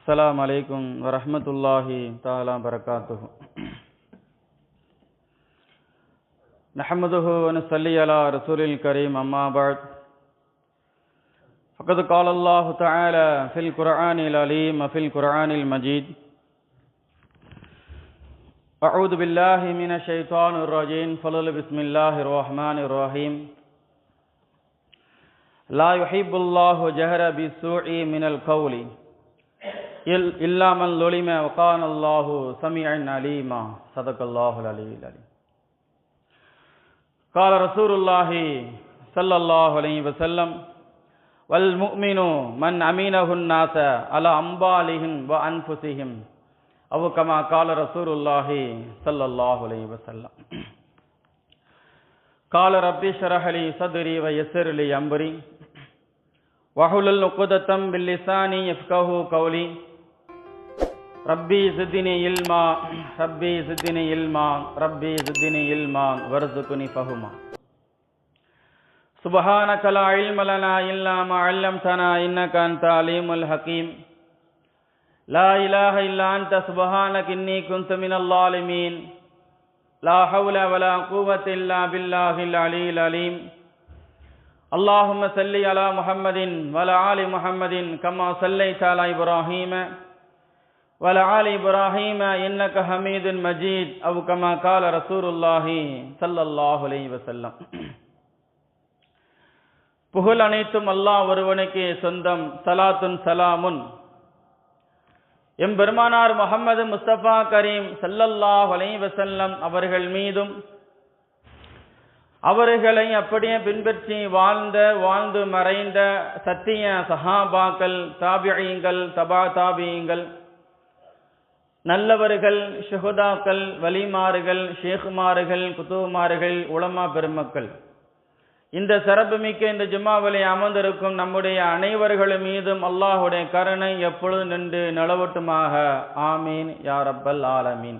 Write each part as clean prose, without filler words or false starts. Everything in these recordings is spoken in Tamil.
السلام عليكم ورحمة الله تعالى وبركاته. نحمده ونصلي على رسول الكريم أما بعد فقد قال الله تعالى في القرآن العليم وفي القرآن المجيد أعوذ بالله من الشيطان الرجيم بسم الله الرحمن الرحيم لا يحب الله جهر بالسوء من القول إلا من ظلم وكان الله سميعا عليما صدق الله العلي العليم. قال رسول الله صلى الله عليه وسلم والمؤمن من أمينه الناس على أموالهم وأنفسهم أو كما قال رسول الله صلى الله عليه وسلم. قال ربي اشرح لي صدري ويسر لي أمري واحلل عقدة من لساني يفقهوا قولي ربي زدني علما ربي زدني علما ربي زدني علما وارزقني فهما. سبحانك لا علم لنا إلا ما علمتنا إنك أنت العليم الحكيم. لا إله إلا أنت سبحانك إني كنت من الظالمين. لا حول ولا قوة إلا بالله العلي العليم. اللهم صل على محمد وعلى آل محمد كما صليت على إبراهيم وعلى آل إبراهيم إنك حميد مجيد أو كما قال رسول الله صلى الله عليه وسلم. புகழ் அனைத்தும் அல்லாஹ் ஒருவனுக்கே சொந்தம். சலாத்துன் சலாமுன் எம்பெருமானார் முஹம்மது முஸ்தபா கரீம் ஸல்லல்லாஹு அலைஹி வஸல்லம் அவர்கள் மீதும் அவர்களை அப்படியே பின்பற்றி வாழ்ந்து மறைந்த சத்திய சஹாபாக்கள், தாபிஈங்கள், தபா தாபிஈங்கள், நல்லவர்கள், ஷுஹதாக்கள், வலிமார்கள், ஷேகுமார்கள், குதுமார்கள், உலமா பெருமக்கள், இந்த சிறப்புமிக்க இந்த ஜும்மாவிலே அமர்ந்திருக்கும் நம்முடைய அனைவர்களும் மீதும் அல்லாஹுடைய கருணை எப்பொழுது நின்று நிலவட்டுமாக. ஆமீன் யா ரப்பல் ஆலமீன்.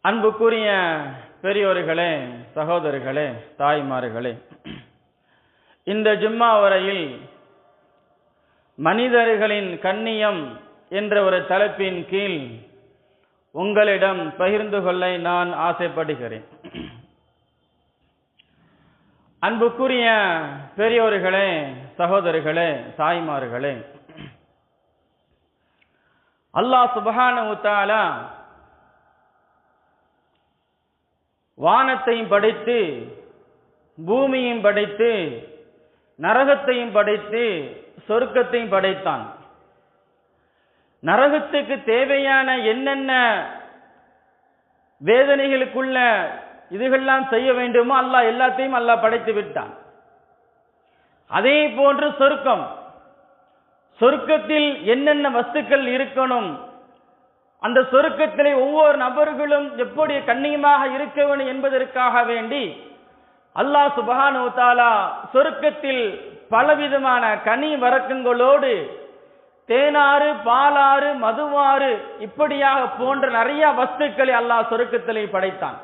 அன்புக்குரிய பெரியோர்களே, சகோதரர்களே, தாய்மார்களே, இந்த ஜும்மா வரையில் மனிதர்களின் கண்ணியம் என்ற ஒரு தலைப்பின் கீழ் உங்களிடம் பகிர்ந்து கொள்ள நான் ஆசைப்படுகிறேன். அன்புக்குரிய பெரியோர்களே, சகோதரர்களே, தாய்மார்களே, அல்லாஹ் சுப்ஹானஹு வ தஆலா வானத்தையும் படைத்து, பூமியையும் படைத்து, நரகத்தையும் படைத்து, சொர்க்கத்தையும் படைத்தான். நரகத்துக்கு தேவையான என்னென்ன வேதனைகளுக்குள்ள இதுகெல்லாம் செய்ய வேண்டுமோ அல்லாஹ் எல்லாத்தையும் அல்லாஹ் படைத்து விட்டான். அதே போன்று சொர்க்கத்தில் என்னென்ன வஸ்துக்கள் இருக்கணும், அந்த சொர்க்கத்திலே ஒவ்வொரு நபர்களும் எப்படி கண்ணியமாக இருக்க வேண்டும் என்பதற்காக வேண்டி அல்லாஹ் சுப்ஹானஹு வ தஆலா சொர்க்கத்தில் பலவிதமான கனி வரக்கங்களோடு தேனாறு, பாலாறு, மதுவாறு இப்படியாக போன்ற நிறைய வஸ்துக்களை அல்லாஹ் சொர்க்கத்திலே படைத்தான்.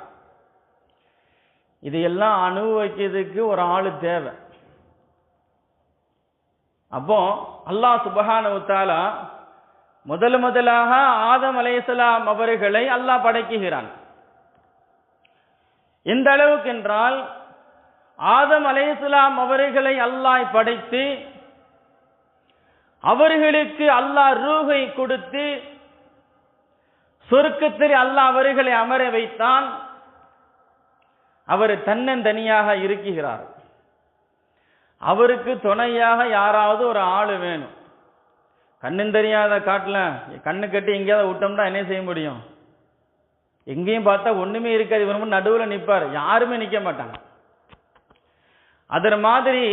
இதையெல்லாம் அனுபவிக்கிறதுக்கு ஒரு ஆளு தேவை. அப்போ அல்லாஹ் சுப்ஹானஹு வ தஆலா முதலாக ஆதம் அலைஹிஸ்ஸலாம் அவர்களை அல்லாஹ் படைக்குகிறான். எந்த அளவுக்கு என்றால், ஆதம் அலைஹிஸ்ஸலாம் அவர்களை அல்லாஹ் படைத்து அவர்களுக்கு அல்லாஹ் ரூஹை கொடுத்து சொர்க்கத்தில் அல்லாஹ் அவர்களை அமர வைத்தான். அவர் தன்னந்தனியாக இருக்கிறார். அவருக்கு துணையாக யாராவது ஒரு ஆளு வேணும். கண்ணும் தெரியாத காட்டுல கண்ணு கட்டி எங்கேயாவது விட்டோம்னா என்ன செய்ய முடியும்? எங்கேயும் பார்த்தா ஒண்ணுமே இருக்காது. இவர் நடுவில் நிற்பார், யாருமே நிற்க மாட்டாங்க. அதே மாதிரி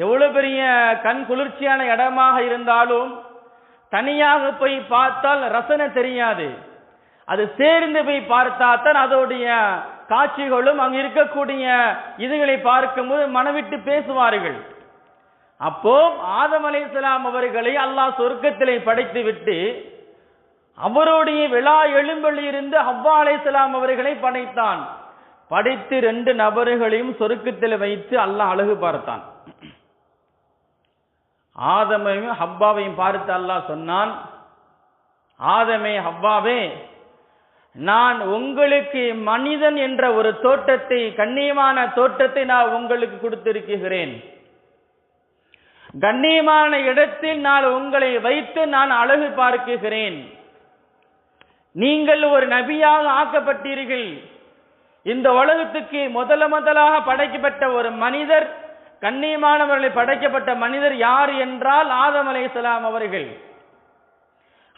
எவ்வளவு பெரிய கண் குளிர்ச்சியான இடமாக இருந்தாலும் தனியாக போய் பார்த்தால் ரசனை தெரியாது. அது சேர்ந்து போய் பார்த்தா தான் அதோடைய காட்சிகளும் அங்கு இருக்கக்கூடிய இதுகளை பார்க்கும்போது மனவிட்டு பேசுவார்கள். அப்போ ஆதம் அலைஹிஸ்ஸலாம் அவர்களை அல்லாஹ் சொர்க்கத்திலே படைத்து விட்டு அவருடைய விழா எலும்பில் இருந்து ஹவ்வா அலைஹிஸ்ஸலாம் அவர்களை படைத்தான். படைத்து 2 நபர்களையும் சொர்க்கத்தில் வைத்து அல்லாஹ் அழகு பார்த்தான். ஆதமையும் ஹவ்வாவையும் பார்த்து அல்லாஹ் சொன்னான், ஆதமே ஹவ்வாவே, நான் உங்களுக்கு மனிதன் என்ற ஒரு தோற்றத்தை, கண்ணியமான தோற்றத்தை நான் உங்களுக்கு கொடுத்திருக்கிறேன். கண்ணியமான இடத்தில் நான் உங்களை வைத்து நான் அழகு பார்க்கிறேன். நீங்கள் ஒரு நபியாக ஆக்கப்பட்டீர்கள். இந்த உலகத்துக்கு முதலாக படைக்கப்பட்ட ஒரு மனிதர், கண்ணியமானவர்களை படைக்கப்பட்ட மனிதர் யார் என்றால் ஆதம் அலைஹிஸ்ஸலாம் அவர்கள்.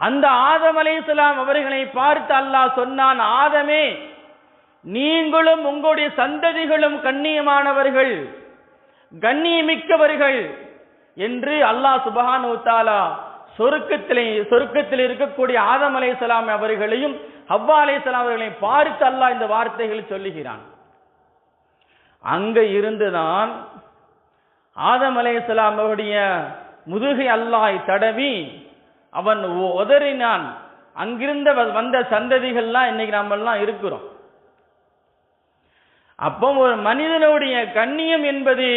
அந்த ஆதம் அலைஹிஸ்ஸலாம் அவர்களை பார்த்து அல்லாஹ் சொன்னான், ஆதமே, நீங்களும் உங்களுடைய சந்ததிகளும் கண்ணியமானவர்கள், கண்ணியமிக்கவர்கள் என்று அல்லாஹ் சுப்ஹானஹு வ தஆலா சொர்க்கத்தில் இருக்கக்கூடிய ஆதம் அலைஹிஸ்ஸலாம் அவர்களையும் ஹவ்வா அலைஹிஸ்ஸலாம் அவர்களையும் பார்த்து அல்லாஹ் இந்த வார்த்தைகளை சொல்லுகிறான். அங்க இருந்துதான் ஆதம் அலைஹிஸ்ஸலாம் அவருடைய முதுகை அல்லாஹ் தடவி அவன் உதறினான். அங்கிருந்த வந்த சந்ததிகள்லாம் இன்னைக்கு நம்ம எல்லாம் இருக்கிறோம். அப்போ ஒரு மனிதனுடைய கண்ணியம் என்பது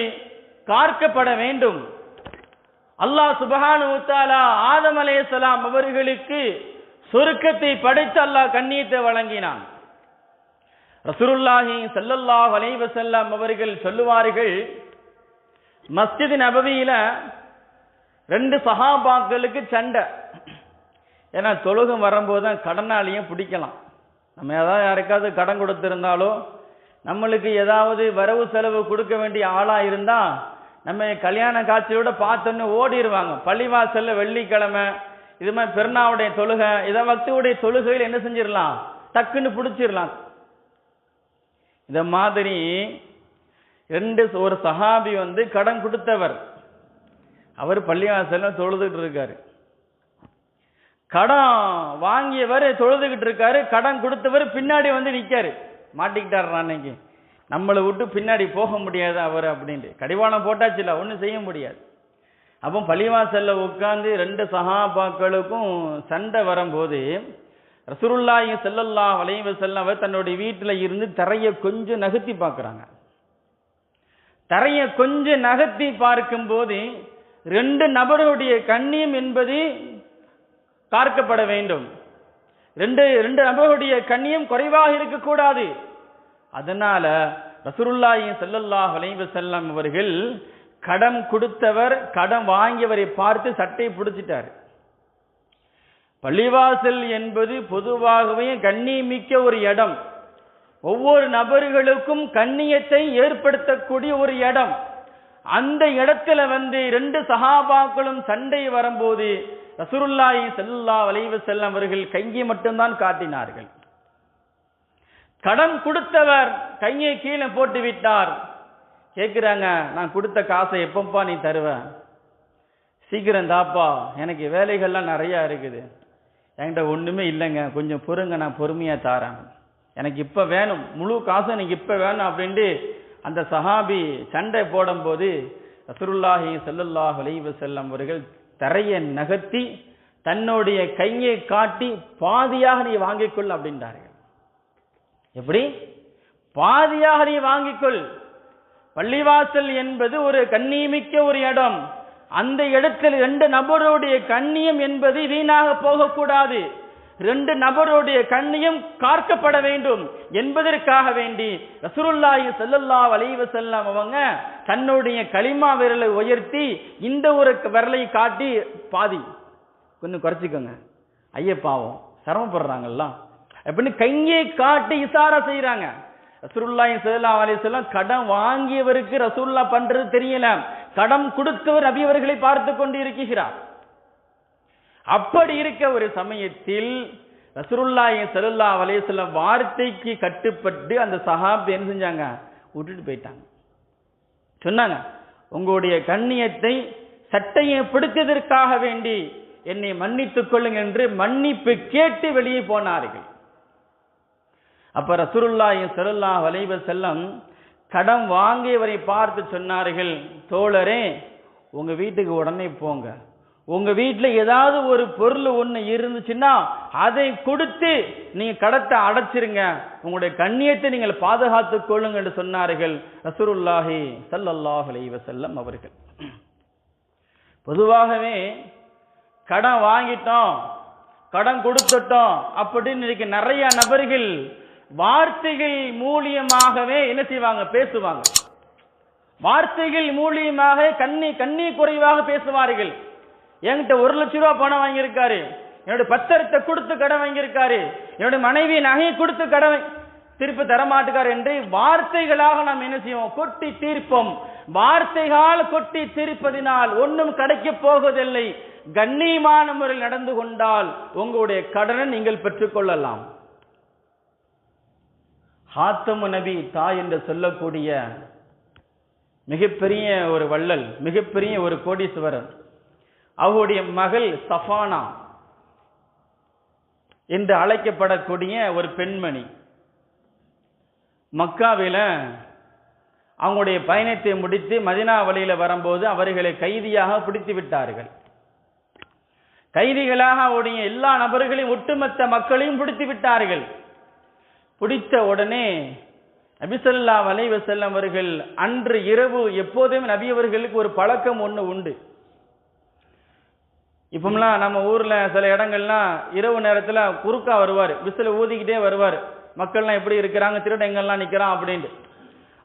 காக்கப்பட வேண்டும். அல்லாஹ் சுப்ஹானஹு வ தஆலா ஆதம் அலைஹிஸ்ஸலாம் அவர்களுக்கு சொர்க்கத்தை படைத்து அல்லாஹ் கண்ணியத்தை வழங்கினான். ரசூலுல்லாஹி ஸல்லல்லாஹு அலைஹி வஸல்லம் அவர்கள் சொல்லுவார்கள், மஸ்ஜித் நபவியில 2 சஹாபாக்களுக்கு சண்டை. ஏன்னா தொழுகம் வரும்போது தான் கடனாளியும் பிடிக்கலாம். நம்ம ஏதாவது யாருக்காவது கடன் கொடுத்திருந்தாலோ, நம்மளுக்கு ஏதாவது வரவு செலவு கொடுக்க வேண்டிய ஆளா இருந்தா நம்ம கல்யாண காட்சியோட பார்த்தோன்னு ஓடிடுவாங்க. பள்ளிவாசல்ல வெள்ளிக்கிழமை இது மாதிரி பெருநாவுடைய தொழுகை, இதை வக்துடைய தொழுகையில் என்ன செஞ்சிடலாம், டக்குன்னு பிடிச்சிடலாம். இத மாதிரி ஒரு சஹாபி கடன் கொடுத்தவர், அவர் பள்ளிவாசல்ல தொழுதுகிட்டு இருக்காரு. கடன் வாங்கியவர் தொழுதுகிட்டு இருக்காரு, கடன் கொடுத்தவர் பின்னாடி நிக்காரு. மாட்டிக்கிட்டாரு. அன்னைக்கு நம்மளை விட்டு பின்னாடி போக முடியாது அவர் அப்படின்ட்டு கடிவாளம் போட்டாச்சு, இல்லை ஒன்றும் செய்ய முடியாது. அப்போ பள்ளிவாசல்ல உட்கார்ந்து 2 சஹாபாக்களுக்கும் சண்டை வரும்போது ரசூலுல்லாஹி ஸல்லல்லாஹு அலைஹி வஸல்லம் அவர் தன்னுடைய வீட்டில் இருந்து தரையை கொஞ்சம் நகர்த்தி பார்க்குறாங்க. தரையை கொஞ்சம் நகர்த்தி பார்க்கும்போது 2 நபருடைய கண்ணியம் என்பது பார்க்கப்பட வேண்டும். 2 நபருடைய கண்ணியம் குறைவாக இருக்கக்கூடாது. அதனால ரசூலுல்லாஹி ஸல்லல்லாஹு அலைஹி வஸல்லம் அவர்கள் கடன் கொடுத்தவர் கடன் வாங்கியவரை பார்த்து சட்டையை பிடிச்சிட்டார். பள்ளிவாசல் என்பது பொதுவாகவே கண்ணியமிக்க ஒரு இடம், ஒவ்வொரு நபர்களுக்கும் கண்ணியத்தை ஏற்படுத்தக்கூடிய ஒரு இடம். அந்த இடத்துல 2 சஹாபாக்களும் சண்டை வரும்போது ரசூலுல்லாஹி ஸல்லல்லாஹு அலைஹி வஸல்லம் அவர்கள் கையை மட்டும்தான் காட்டினார்கள். கடன் கொடுத்தவர் கையை கீழே போட்டு விட்டார். கேட்கிறாங்க, நான் கொடுத்த காசை எப்பப்பா நீ தருவ? சீக்கிரம் தாப்பா, எனக்கு வேலைகள்லாம் நிறைய இருக்குது, என்கிட்ட ஒண்ணுமே இல்லைங்க, கொஞ்சம் பொறுங்க, நான் பொறுமையா தாரேன், எனக்கு இப்ப வேணும், முழு காசு எனக்கு இப்ப வேணும் அப்படின்ட்டு அந்த சஹாபி சண்டை போடும்போது ரசூலுல்லாஹி ஸல்லல்லாஹு அலைஹி வஸல்லம் அவர்கள் தரையை நகர்த்தி தன்னுடைய கையை காட்டி பாதியாக நீ வாங்கிக்கொள் அப்படின்றார்கள். எப்படி? பாதியாக நீ வாங்கிக்கொள். பள்ளிவாசல் என்பது ஒரு கண்ணியமிக்க ஒரு இடம். அந்த இடத்தில் 2 நபருடைய கண்ணியம் என்பது வீணாக போகக்கூடாது. 2 நபருடைய கண்ணியம் காக்கப்பட வேண்டும் என்பதற்காக வேண்டி ரசூலுல்லாஹி ஸல்லல்லாஹு அலைஹி வஸல்லம் அவங்க தன்னுடைய கலிமா விரலை உயர்த்தி இந்த ஒரு விரலை காட்டி பாதி கொஞ்சம் குறைச்சிக்கோங்க, ஐய பாவம் சிரமப்படுறாங்கல்ல அப்படின்னு கையை காட்டி இசாரா செய்யறாங்க. ரசூலுல்லாஹி ஸல்லல்லாஹு அலைஹி வஸல்லம் கடன் வாங்கியவருக்கு ரசூலுல்லாஹ் பண்றது தெரியல, கடன் கொடுத்தவர் நபி அவர்களை பார்த்து கொண்டு இருக்கிறார். அப்படி இருக்க ஒரு சமயத்தில் ரசூலுல்லாஹி ஸல்லல்லாஹு அலைஹி வஸல்லம் வார்த்தைக்கு கட்டுப்பட்டு அந்த சஹாபி என்ன செஞ்சாங்க, விட்டுட்டு போயிட்டாங்க. சொன்னாங்க, உங்களுடைய கண்ணியத்தை சட்டையை பிடித்ததற்காக வேண்டி என்னை மன்னித்துக் கொள்ளுங்க என்று மன்னிப்பு கேட்டு வெளியே போனார்கள். அப்ப ரசூலுல்லாஹி ஸல்லல்லாஹு அலைஹி வஸல்லம் கடன் வாங்கியவரை பார்த்து சொன்னார்கள், தோழரே, உங்க வீட்டுக்கு உடனே போங்க, உங்க வீட்டில் ஏதாவது ஒரு பொருள் ஒன்று இருந்துச்சுன்னா அதை கொடுத்து நீங்க கடத்தை அடைச்சிருங்க, உங்களுடைய கண்ணியத்தை நீங்கள் பாதுகாத்துக் கொள்ளுங்க என்று சொன்னார்கள் ரசூலுல்லாஹி ஸல்லல்லாஹு அலைஹி வஸல்லம் அவர்கள். பொதுவாகவே கடன் வாங்கிட்டோம், கடன் கொடுத்துட்டோம் அப்படின்னு இன்னைக்கு நிறைய நபர்கள் வார்த்தைகள் மூலியமாகவே என்ன செய்வாங்க, பேசுவாங்க. வார்த்தைகள் மூலியமாக கண்ணி குறைவாக பேசுவார்கள். என்கிட்ட 1 லட்ச ரூபா பணம் வாங்கியிருக்காரு, என்னுடைய பத்திரத்தை கொடுத்து கடன் வாங்கியிருக்காரு, என்னுடைய மனைவி நகையை கொடுத்து கடன் திருப்பி தரமாட்டுக்கார் என்று வார்த்தைகளாக நாம் என்ன செய்வோம், கொட்டி தீர்ப்போம். வார்த்தைகால் கொட்டி தீர்ப்பதினால் ஒன்றும் கிடைக்க போவதில்லை. கண்ணியமான முறையில் நடந்து கொண்டால் உங்களுடைய கடனை நீங்கள் பெற்றுக்கொள்ளலாம். ஹாத்தமு நபி தாய் என்று சொல்லக்கூடிய மிகப்பெரிய ஒரு வள்ளல், மிகப்பெரிய ஒரு கோடீஸ்வரர், அவருடைய மகள் சஃபானா என்று அழைக்கப்படக்கூடிய ஒரு பெண்மணி மக்காவில அவங்களுடைய பயணத்தை முடித்து மதினா வழியில வரும்போது அவர்களை கைதியாக பிடித்து விட்டார்கள். கைதிகளாக அவருடைய எல்லா நபர்களையும் ஒட்டுமொத்த மக்களையும் பிடித்து விட்டார்கள். பிடித்த உடனே நபி ஸல்லல்லாஹு அலைஹி வஸல்லம் அவர்கள் அன்று இரவு எப்போதுமே நபி அவர்களுக்கு ஒரு பழக்கம் ஒன்று உண்டு. இப்போம்லாம் நம்ம ஊர்ல சில இடங்கள்லாம் இரவு நேரத்துல குறுக்கா வருவார், விசில ஊதிக்கிட்டே வருவார், மக்கள்லாம் எப்படி இருக்கிறாங்க, திருடங்கள்லாம் நிக்கிறான் அப்படின்ட்டு.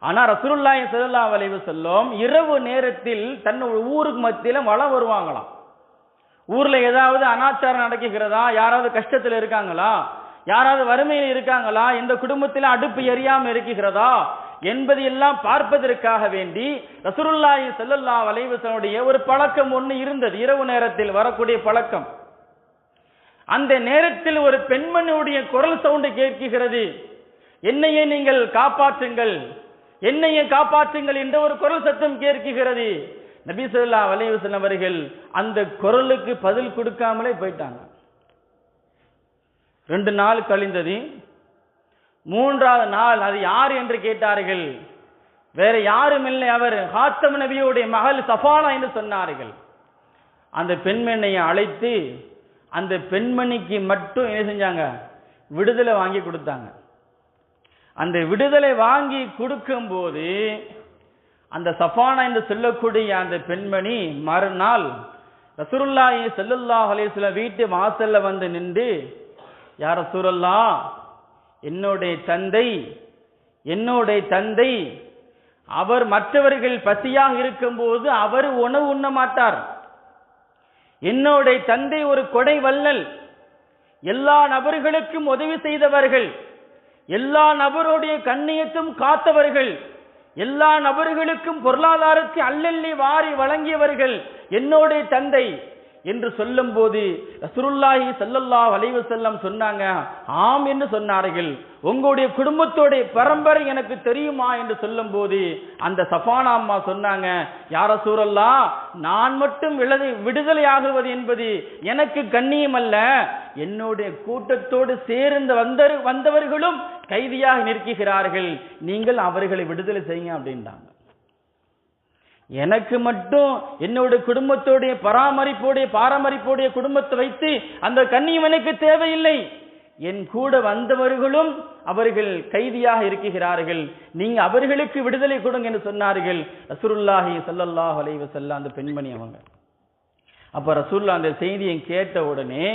ஆனா ரசூலுல்லாஹி ஸல்லல்லாஹு அலைஹி வஸல்லம் இரவு நேரத்தில் தன்னோட ஊருக்கு மத்தியில வலம் வருவாங்களாம். ஊர்ல ஏதாவது அனாச்சாரம் நடக்கிறதா, யாராவது கஷ்டத்தில் இருக்காங்களா, யாராவது வறுமையில் இருக்காங்களா, இந்த குடும்பத்தில் அடுப்பு எரியாம இருக்கிறதா என்பது எல்லாம் பார்ப்பதற்காக வேண்டி ரசூலுல்லாஹி ஸல்லல்லாஹு அலைஹி வஸல்லம் ஒரு பழக்கம் ஒன்று இருந்தது, இரவு நேரத்தில் வரக்கூடிய பழக்கம். அந்த நேரத்தில் ஒரு பெண்மணியுடைய குரல் சவுண்டு கேட்கிறது, என்னையே நீங்கள் காப்பாற்றுங்கள், என்னையே காப்பாற்றுங்கள் என்ற ஒரு குரல் சத்தம் கேட்கிறது. நபி ஸல்லல்லாஹு அலைஹி வஸல்லம் அவர்கள் அந்த குரலுக்கு பதில் கொடுக்காமலே போயிட்டாங்க. 2 நாள் கழிந்தது. 3வது நாள் அது யார் என்று கேட்டார்கள். வேற யாரும் இல்லை, அவர் ஹாத்தம் நபியுடைய மகள் சஃபானா என்று சொன்னார்கள். அந்த பெண்மணியை அழைத்து அந்த பெண்மணிக்கு மட்டும் என்ன செஞ்சாங்க, விடுதலை வாங்கி கொடுத்தாங்க. அந்த விடுதலை வாங்கி கொடுக்கும் போது அந்த சஃபானா என்று சொல்லக்கூடிய அந்த பெண்மணி மறுநாள் ரசூலுல்லாஹி ஸல்லல்லாஹு அலைஹி வஸல்லம் வீட்டு வாசல்ல வந்து நின்று, யா ரசூலல்லாஹ், என்னுடைய தந்தை அவர் மற்றவர்கள் பசியாக இருக்கும்போது அவர் உணவு உண்ண மாட்டார். என்னுடைய தந்தை ஒரு கொடை வள்ளல், எல்லா நபர்களுக்கும் உதவி செய்தவர்கள், எல்லா நபருடைய கண்ணியத்தும் காத்தவர்கள், எல்லா நபர்களுக்கும் பொருளாதாரத்தை அள்ளி வாரி வழங்கியவர்கள் என்னுடைய தந்தை என்று சொல்லும் போது ரசூலுல்லாஹி ஸல்லல்லாஹு அலைஹி வஸல்லம் சொன்னாங்க, ஆம் என்று சொன்னார்கள். உங்களுடைய குடும்பத்தோடைய பரம்பரை எனக்கு தெரியுமா என்று சொல்லும் போது அந்த சஃபானா அம்மா சொன்னாங்க, யா ரசூலல்லாஹ், நான் மட்டும் விடுதலையாகுவது என்பது எனக்கு கண்ணியம் அல்ல, என்னுடைய கூட்டத்தோடு சேர்ந்து வந்தவர்களும் கைதியாக நிற்கிறார்கள், நீங்கள் அவர்களை விடுதலை செய்யுங்க அப்படின்றாங்க. எனக்கு மட்டும் என்னுடைய குடும்பத்தோடைய பாரம்பரியப்போடைய குடும்பத்தை வைத்து அந்த கண்ணியம் எனக்கு தேவையில்லை, என் கூட வந்தவர்களும் அவர்கள் கைதியாக இருக்கிறார்கள், நீங்க அவர்களுக்கு விடுதலை கொடுங்க என்று சொன்னார்கள் ரசூலுல்லாஹி ஸல்லல்லாஹு அலைஹி வஸல்லம். அந்த பெண்மணி அவங்க அப்ப ரசூலுல்லாஹ் அந்த செய்தியை கேட்ட உடனே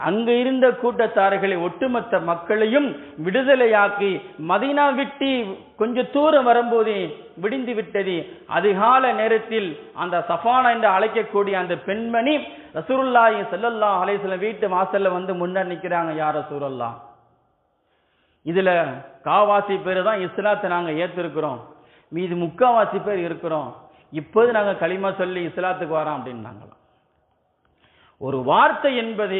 அங்க இருந்த கூட்டத்தார்களை ஒட்டுமொத்த மக்களையும் விடுதலையாக்கி மதீனா விட்டு கொஞ்சம் தூரம் வரும்போது விடிந்து விட்டது. அதிகால நேரத்தில் அந்த சஃபானா என்று அழைக்கக்கூடிய அந்த பெண்மணி ரசூலுல்லாஹி ஸல்லல்லாஹு அலைஹி வஸல்லம் வீட்டு வாசல்ல வந்து முன்னர் நிற்கிறாங்க, யா ரசூலல்லாஹ், இதுல காவாசி பேர் தான் இஸ்லாத்தை நாங்க ஏற்றிருக்கிறோம், மீது முக்காவாசி பேர் இருக்கிறோம், இப்போது நாங்க களிமா சொல்லி இஸ்லாத்துக்கு வரோம் அப்படின்னாங்களாம். ஒரு வார்த்தை என்பது,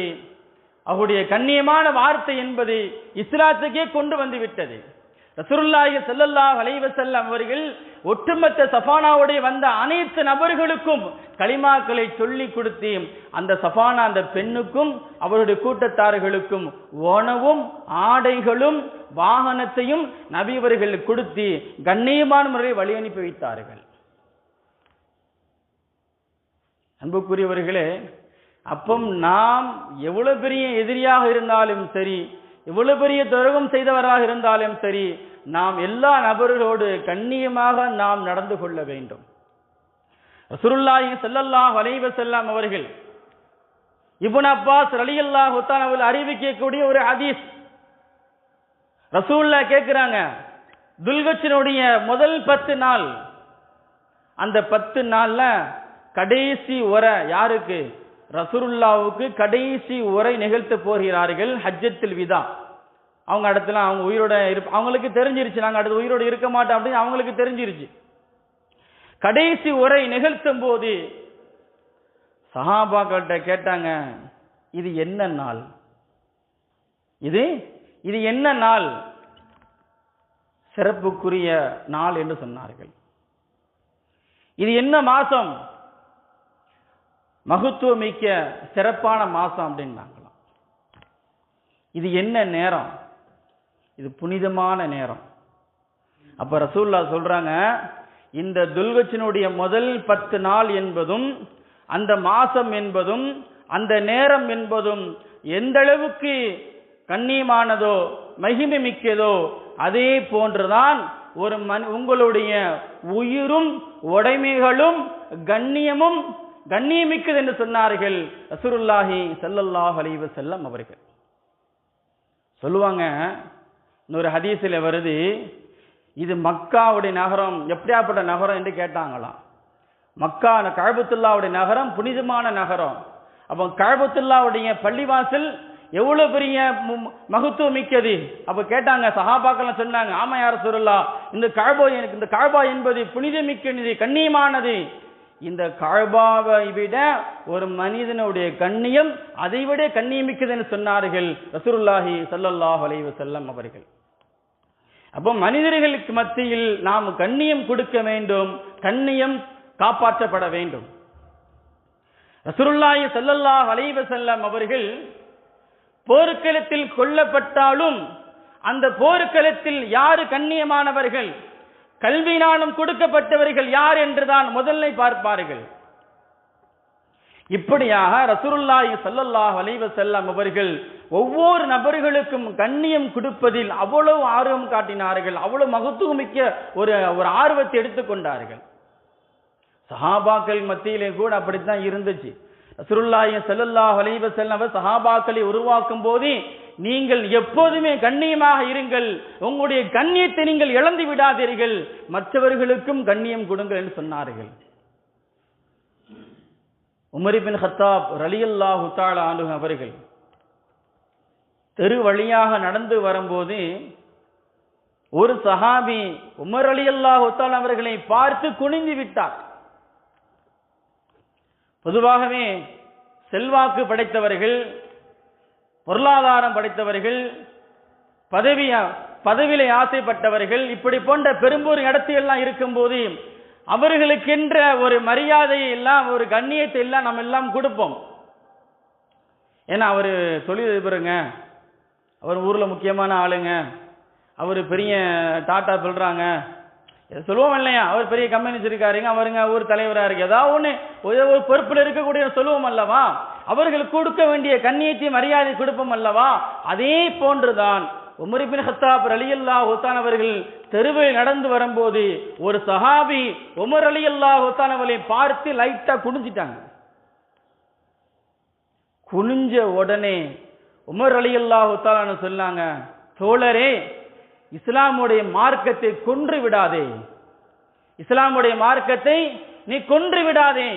அவருடைய கண்ணியமான வார்த்தை என்பது இஸ்லாத்துக்கே கொண்டு வந்து விட்டது. ரசூலுல்லாஹி ஸல்லல்லாஹு அலைஹி வஸல்லம் அவர்கள் ஒட்டுமொத்த சஃபானாவுடைய வந்த அனைத்து நபர்களுக்கும் கலிமாக்களை சொல்லி கொடுத்து அந்த சஃபானா அந்த பெண்ணுக்கும் அவருடைய கூட்டத்தார்களுக்கும் உணவும் ஆடைகளும் வாகனத்தையும் நபி அவர்கள் கொடுத்து கண்ணியமான முறையை வழி அனுப்பி வைத்தார்கள். அன்புக்குரியவர்களே, அப்பம் நாம் எவ்வளவு பெரிய எதிரியாக இருந்தாலும் சரி, எவ்வளவு பெரிய துரோகம் செய்தவராக இருந்தாலும் சரி, நாம் எல்லா நபர்களோடு கண்ணியமாக நாம் நடந்து கொள்ள வேண்டும். ரசூலுல்லாஹி ஸல்லல்லாஹு அலைஹி வஸல்லம் அவர்கள் இப்னு அப்பாஸ் ரலியல்லாஹு தஆலா அவர்கள் அறிவிக்கக்கூடிய ஒரு ஹதீஸ். ரசூலுல்லாஹ் கேட்கிறாங்க, துல்கஜ்னுடைய முதல் 10 நாள், அந்த 10 நாள்ல கடைசி உரை யாருக்கு? ரசூலுல்லாஹ்வுக்கு கடைசி உரை நிகழ்த்த போகிறார்கள் ஹஜ்ஜத்துல் விதா. அவங்க இடத்துல அவங்க உயிரோட அவங்களுக்கு தெரிஞ்சிருச்சு, நாங்கள் அடுத்து உயிரோடு இருக்க மாட்டோம் அப்படின்னு அவங்களுக்கு தெரிஞ்சிருச்சு. கடைசி உரை நிகழ்த்தும் போது சஹாபாக்கள்கிட்ட கேட்டாங்க, இது என்ன நாள்? இது என்ன நாள்? சிறப்புக்குரிய நாள் என்று சொன்னார்கள். இது என்ன மாசம்? மகத்துவமிக்க சிறப்பான மாசம் அப்படின்னாங்களாம். இது என்ன நேரம்? இது புனிதமான நேரம். அப்ப ரசூலுல்லாஹ் சொல்றாங்க, இந்த துல்கஜ்னுடைய முதல் 10 நாள் என்பதும் அந்த மாசம் என்பதும் அந்த நேரம் என்பதும் எந்த அளவுக்கு கண்ணியமானதோ மகிமை மிக்கதோ அதே போன்றுதான் ஒரு உங்களுடைய உயிரும் உடைமைகளும் கண்ணியமிக்கது என்று சொன்னார்கள் ரசூலுல்லாஹி ஸல்லல்லாஹு அலைஹி வஸல்லம் அவர்கள். சொல்லுவாங்க, இன்னொரு ஹதீஸில் வருது, இது மக்காவுடைய நகரம் எப்படியாப்பட்ட நகரம் என்று கேட்டாங்களாம். மக்கா கஅபத்துல்லாவுடைய நகரம் புனிதமான நகரம். அப்போ கஅபத்துல்லாவுடைய பள்ளிவாசல் எவ்வளவு பெரிய மகத்துவம் மிக்கது. அப்ப கேட்டாங்க, சஹாபாக்கள் சொன்னாங்க, ஆமா யா ரசூலுல்லாஹ், இந்த கஅபா என்பது புனிதமிக்கது, கண்ணியமானது. இந்த கஅபாவை விட ஒரு மனிதனுடைய கண்ணியம் அதைவிட கண்ணியமிக்கது என்று சொன்னார்கள் ரசூலுல்லாஹி ஸல்லல்லாஹு அலைஹி வஸல்லம் அவர்கள். அப்போ மனிதர்களுக்கு மத்தியில் நாம் கண்ணியம் கொடுக்க வேண்டும், கண்ணியம் காப்பாற்றப்பட வேண்டும். ரசூலுல்லாஹி ஸல்லல்லாஹு அலைஹி வஸல்லம் அவர்கள் போர்க்களத்தில் கொல்லப்பட்டாலும் அந்த போர்க்களத்தில் யாரு கண்ணியமானவர்கள், கல்வி ஞானம் கொடுக்கப்பட்டவர்கள் யார் என்றுதான் முதல்ல பார்ப்பார்கள். இப்படியாக ரசூலுல்லாஹி ஸல்லல்லாஹு அலைஹி வஸல்லம் அவர்கள் ஒவ்வொரு நபர்களுக்கும் கண்ணியம் கொடுப்பதில் அவ்வளவு ஆர்வம் காட்டினார்கள், அவ்வளவு மகத்துவமிக்க ஒரு ஆர்வத்தை எடுத்துக்கொண்டார்கள். சஹாபாக்கள் மத்தியிலே கூட அப்படித்தான் இருந்துச்சு. ரசூலுல்லாஹி ஸல்லல்லாஹு அலைஹி வஸல்லம் சஹாபாக்களை உருவாக்கும் போது, நீங்கள் எப்போதுமே கண்ணியமாக இருங்கள், உங்களுடைய கண்ணியத்தை நீங்கள் இழந்து விடாதீர்கள், மற்றவர்களுக்கும் கண்ணியம் கொடுங்கள் என்று சொன்னார்கள். உமர் இப்னு கத்தாப் ரலியல்லாஹு தஆலா அன்ஹு அவர்கள் தெரு வழியாக நடந்து வரும்போது ஒரு சஹாபி உமர் ரலியல்லாஹு தஆலா அவர்களை பார்த்து குனிந்து விட்டார். பொதுவாகவே செல்வாக்கு படைத்தவர்கள், பொருளாதாரம் படைத்தவர்கள், பதவியிலே ஆசைப்பட்டவர்கள், இப்படி போன்ற பெரும்பூர் இடத்தையெல்லாம் இருக்கும்போது அவர்களுக்கென்ற ஒரு மரியாதையை எல்லாம் ஒரு கண்ணியத்தை எல்லாம் நம்ம எல்லாம் கொடுப்போம். ஏன்னா அவர் தொழிலதிபருங்க, அவர் ஊர்ல முக்கியமான ஆளுங்க, அவர் பெரிய டாட்டா சொல்றாங்க சொல்லுவோம் இல்லையா, அவர் பெரிய கம்பெனி வச்சிருக்காருங்க, அவருங்க ஊர் தலைவராக இருக்கு, ஏதாவது ஒன்று ஒரு பொறுப்பில் இருக்கக்கூடிய சொல்லுவோம் அல்லவா, அவர்களுக்கு கொடுக்க வேண்டிய கண்ணியத்தை மரியாதை கொடுப்போம் அல்லவா. அதே போன்றுதான் உமர் இப்னு கத்தாப் ரலியல்லாஹு தஆலா அவர்கள் தெருவில் நடந்து வரும்போது ஒரு சஹாபி உமர் ரலியல்லாஹு தஆலா அவர்களை பார்த்து லைட்டா குனிஞ்சிட்டாங்க. குனிஞ்ச உடனே உமர் ரலியல்லாஹு தஆலா சொன்னாங்க, தோழரே, இஸ்லாமுடைய மார்க்கத்தை கொன்று விடாதே, இஸ்லாமுடைய மார்க்கத்தை நீ கொன்று விடாதே.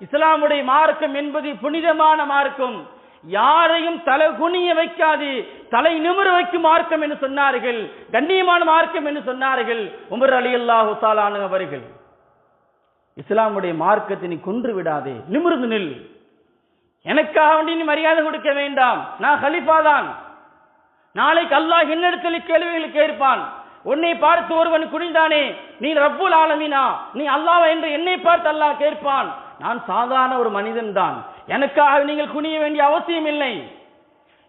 இஸ்லாமுடைய மார்க்கம் என்பது புனிதமான மார்க்கம், யாரையும் தலை குனிய வைக்காது, தலை நிமிர வைக்கும் மார்க்கம் என்று சொன்னார்கள், கண்ணியமான மார்க்கம் என்று சொன்னார்கள் உமர் ரலியல்லாஹு தஆலா அன்ஹு அவர்கள். இஸ்லாமுடைய மார்க்கத்தை நீ கொன்று விடாதே, நிமிர்ந்து நில், எனக்காக வேண்டி நீ மரியாதை கொடுக்க வேண்டாம், நான் கலீஃபா தான், நாளைக்கு அல்லாஹ் என்னிடத்தில் கேள்விகள் கேட்பான். உன்னை பார்த்து ஒருவன் குனிந்தானே, நீ ரப்புல் ஆலமீனா, நீ அல்லாஹ் என்று என்னை பார்த்து அல்லாஹ் கேட்பான், நான் சாதாரண ஒரு மனிதன் தான், எனக்காக நீங்கள் குனிய வேண்டிய அவசியம் இல்லை